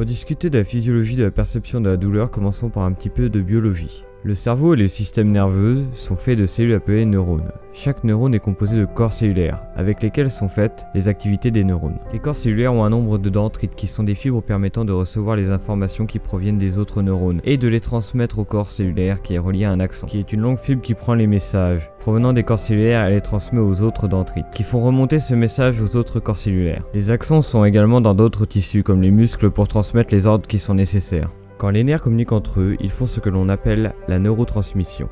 Pour discuter de la physiologie de la perception de la douleur, commençons par un petit peu de biologie. Le cerveau et les systèmes nerveux sont faits de cellules appelées neurones. Chaque neurone est composé de corps cellulaires, avec lesquels sont faites les activités des neurones. Les corps cellulaires ont un nombre de dendrites qui sont des fibres permettant de recevoir les informations qui proviennent des autres neurones et de les transmettre au corps cellulaire qui est relié à un axon, qui est une longue fibre qui prend les messages provenant des corps cellulaires et les transmet aux autres dendrites, qui font remonter ce message aux autres corps cellulaires. Les axons sont également dans d'autres tissus comme les muscles pour transmettre les ordres qui sont nécessaires. Quand les nerfs communiquent entre eux, ils font ce que l'on appelle la neurotransmission,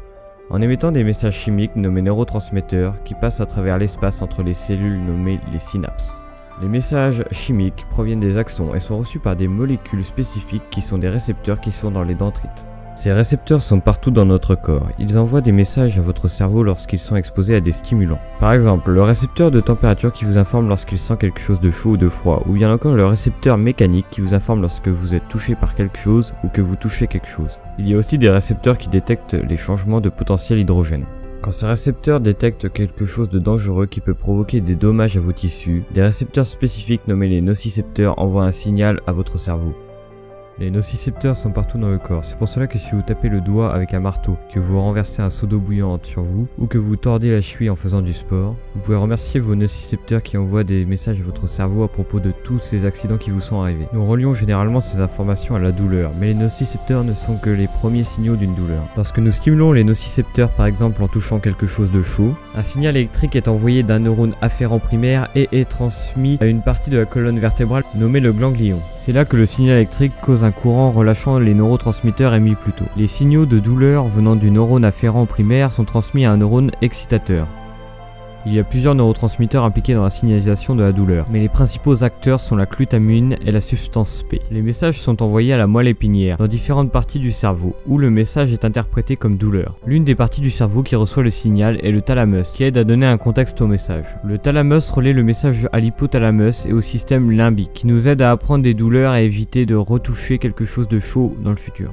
en émettant des messages chimiques nommés neurotransmetteurs qui passent à travers l'espace entre les cellules nommées les synapses. Les messages chimiques proviennent des axons et sont reçus par des molécules spécifiques qui sont des récepteurs qui sont dans les dendrites. Ces récepteurs sont partout dans notre corps. Ils envoient des messages à votre cerveau lorsqu'ils sont exposés à des stimulants. Par exemple, le récepteur de température qui vous informe lorsqu'il sent quelque chose de chaud ou de froid, ou bien encore le récepteur mécanique qui vous informe lorsque vous êtes touché par quelque chose ou que vous touchez quelque chose. Il y a aussi des récepteurs qui détectent les changements de potentiel hydrogène. Quand ces récepteurs détectent quelque chose de dangereux qui peut provoquer des dommages à vos tissus, des récepteurs spécifiques nommés les nocicepteurs envoient un signal à votre cerveau. Les nocicepteurs sont partout dans le corps, c'est pour cela que si vous tapez le doigt avec un marteau, que vous renversez un seau d'eau bouillante sur vous, ou que vous tordez la cheville en faisant du sport, vous pouvez remercier vos nocicepteurs qui envoient des messages à votre cerveau à propos de tous ces accidents qui vous sont arrivés. Nous relions généralement ces informations à la douleur, mais les nocicepteurs ne sont que les premiers signaux d'une douleur. Lorsque nous stimulons les nocicepteurs par exemple en touchant quelque chose de chaud, un signal électrique est envoyé d'un neurone afférent primaire et est transmis à une partie de la colonne vertébrale nommée le ganglion. C'est là que le signal électrique cause un courant relâchant les neurotransmetteurs émis plus tôt. Les signaux de douleur venant du neurone afférent primaire sont transmis à un neurone excitateur. Il y a plusieurs neurotransmetteurs impliqués dans la signalisation de la douleur, mais les principaux acteurs sont la glutamine et la substance P. Les messages sont envoyés à la moelle épinière, dans différentes parties du cerveau, où le message est interprété comme douleur. L'une des parties du cerveau qui reçoit le signal est le thalamus, qui aide à donner un contexte au message. Le thalamus relaie le message à l'hypothalamus et au système limbique, qui nous aide à apprendre des douleurs et à éviter de retoucher quelque chose de chaud dans le futur.